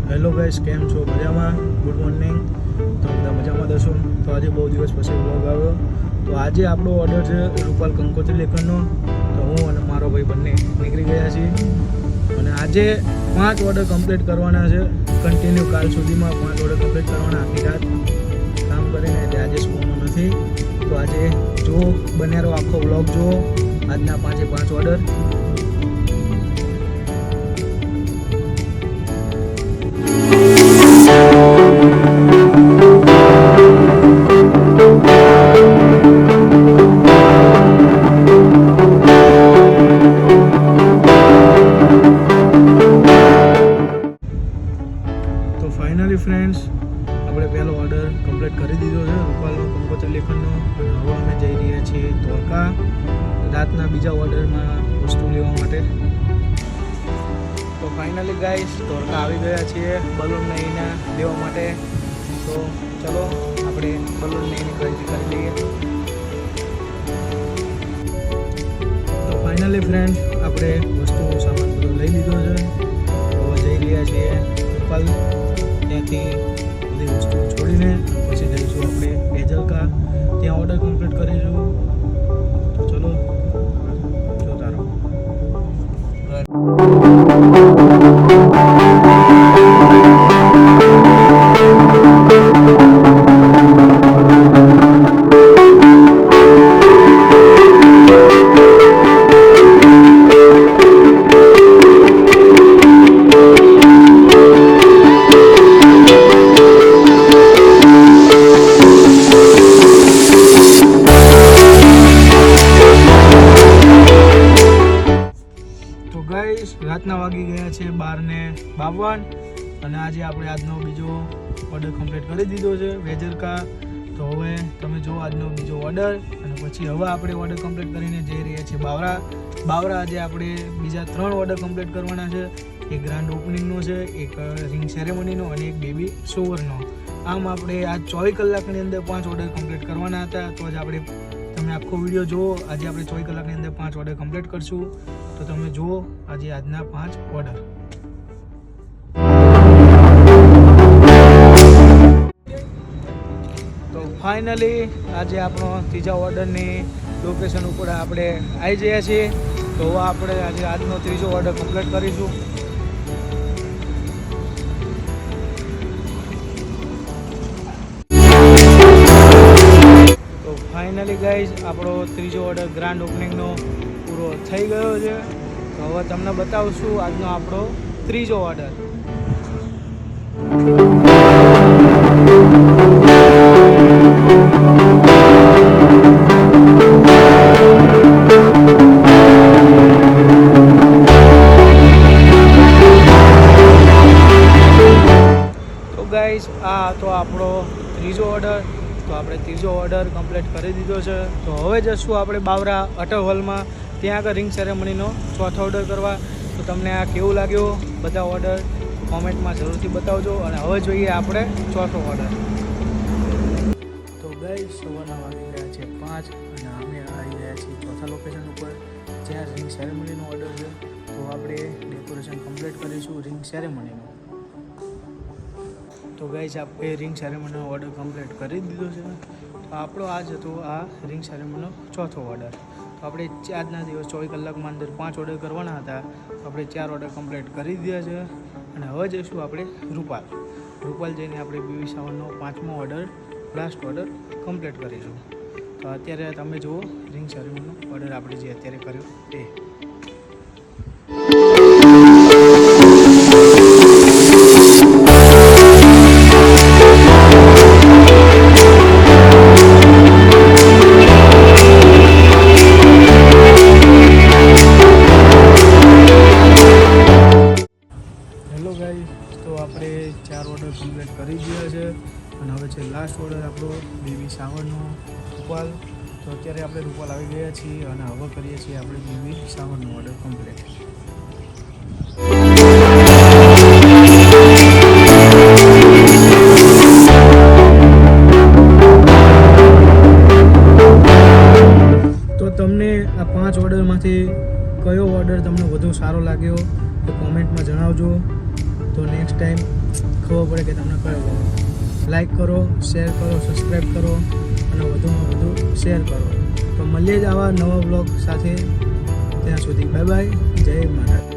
Hello guys, કેમ છો? મજામાં? Good morning. તો બધા મજામાં દશો. તો આજે બહુ દિવસ પછી વ્લોગ આવ્યો. તો આજે આપણો ઓર્ડર છે રૂપાલ કંકોત્રી લેખનનો. તો હું અને મારો ભાઈ બંને નીકળી ગયા છીએ અને આજે 5 ઓર્ડર કમ્પ્લીટ કરવાના છે. કન્ટિન્યુ કાલ સુધીમાં 5 ઓર્ડર કમ્પ્લીટ કરવાના, આખી રાત કામ કરીને. એટલે આજે સુવાનું નથી. તો આજે જો બન્યારો આખો વ્લોગ જુઓ, આજના 5 ઓર્ડર. તો ફાઇનલી ફ્રેન્ડ્સ, આપણે પહેલો ઓર્ડર કમ્પ્લીટ કરી દીધો છે રૂપાલનો કંકોત્રી લેખનનો. અને હવે અમે જઈ રહ્યા છીએ ધોળકા રાતના બીજા ઓર્ડરમાં વસ્તુ લેવા માટે. તો ફાઇનલી ગાઈસ, ધોળકા આવી ગયા છીએ બલૂન એના લેવા માટે. તો ચલો આપણે બલૂન એની ખરીદી કરી લઈએ. તો ફાઇનલી ફ્રેન્ડ, આપણે વસ્તુ સામાન બધો લઈ લીધો છે. તો જઈ રહ્યા છીએ રૂપાલ. ત્યાંથી બધી વસ્તુ છોડીને પછી જઈશું આપણે બેજલકા, ત્યાં ઓર્ડર કમ્પ્લીટ કરીશું. તો ચલો જોતા રહો. રાતના વાગી ગયા છે 12:52 અને આજે આપણે આજનો બીજો ઓર્ડર કમ્પ્લીટ કરી દીધો છે વેજરકા. તો હવે તમે જો આજનો બીજો ઓર્ડર, અને પછી હવે આપણે ઓર્ડર કમ્પ્લીટ કરીને જઈ રહ્યા છીએ બાવરા. આજે આપણે બીજા 3 ઓર્ડર કમ્પ્લીટ કરવાના છે. એક ગ્રાન્ડ ઓપનિંગનો છે, એક રિંગ સેરેમનીનો અને એક બેબી શોવરનો. આમ આપણે આ 24 કલાકની અંદર 5 ઓર્ડર કમ્પ્લીટ કરવાના હતા. તો જ આપણે તમે આખો વિડીયો જુઓ. આજે આપણે 24 કલાકની અંદર 5 ઓર્ડર કમ્પ્લીટ કરશું. તો તમે જુઓ આજે આજના 5 ઓર્ડર. તો ફાઇનલી આજે આપણો ત્રીજા ઓર્ડરની લોકેશન ઉપર આપણે આવી ગયા છીએ. તો હવે આપણે આજે આજનો ત્રીજો ઓર્ડર કમ્પ્લીટ કરીશું. તો ફાઇનલી ગાઈઝ, આપણો ત્રીજો ઓર્ડર ગ્રાન્ડ ઓપનિંગનો પૂરો થઈ ગયો છે. તો હવે તમને બતાવશું આજનો આપણો ત્રીજો ઓર્ડર. તો ગાઈઝ, આ હતો આપણો ત્રીજો ઓર્ડર. તો આપણે ત્રીજો ઓર્ડર કમ્પ્લીટ કરી દીધો છે. તો હવે જશું આપણે બાવરા અટલ હોલમાં, ત્યાં આગળ રિંગ સેરેમનીનો ચોથો ઓર્ડર કરવા. તો તમને આ કેવું લાગ્યો બધા ઓર્ડર કોમેન્ટમાં જરૂરથી બતાવજો. અને હવે જોઈએ આપણે ચોથો ઓર્ડર. તો ગાઈસ, સવારના વાગી ગયા છે 5 અને અમે આવી ગયા છીએ ચોથા લોકેશન ઉપર, જ્યાં રિંગ સેરેમનીનો ઓર્ડર છે. તો આપણે ડેકોરેશન કમ્પ્લીટ કરીશું રિંગ સેરેમનીનો. તો ગાઈસ, આપણે રિંગ સેરેમનીનો ઓર્ડર કમ્પ્લીટ કરી દીધો છે. તો આપણો આજ હતો આ રિંગ સેરેમનીનો ચોથો ઓર્ડર. તો આપણે આજના દિવસ 24 કલાકમાં અંદર 5 ઓર્ડર કરવાના હતા. તો આપણે 4 ઓર્ડર કમ્પ્લીટ કરી દીધા છે. અને હવે જઈશું આપણે રૂપાલ જઈને આપણે બેબી શાવરનો 5મો ઓર્ડર, લાસ્ટ ઓર્ડર કમ્પ્લીટ કરીશું. તો અત્યારે તમે જુઓ રિંગ સેરેમનીનો ઓર્ડર આપણે જે અત્યારે કર્યો તે. તો આપણે 4 ઓર્ડર કમ્પ્લીટ કરી દીધા છે. અને હવે છે લાસ્ટ ઓર્ડર આપણો બેબી શાવરનો રૂપાલ. તો અત્યારે આપણે રૂપાલ આવી ગયા છીએ અને હવે કરીએ છીએ આપણે બેબી શાવરનો ઓર્ડર કમ્પ્લીટ. તો તમને આ 5 ઓર્ડરમાંથી કયો ઓર્ડર તમને વધુ સારો લાગ્યો એ કોમેન્ટમાં જણાવજો. તો નેક્સ્ટ નેક્સ્ટ ટાઈમ ખબર પડે કે તમને કયો ગમે. લાઈક કરો, શેર કરો, સબસ્ક્રાઈબ કરો અને વધુમાં વધુ શેર કરો. તો મળીએ જ આવા નવા બ્લોગ સાથે. ત્યાં સુધી બાય બાય, જય માતા.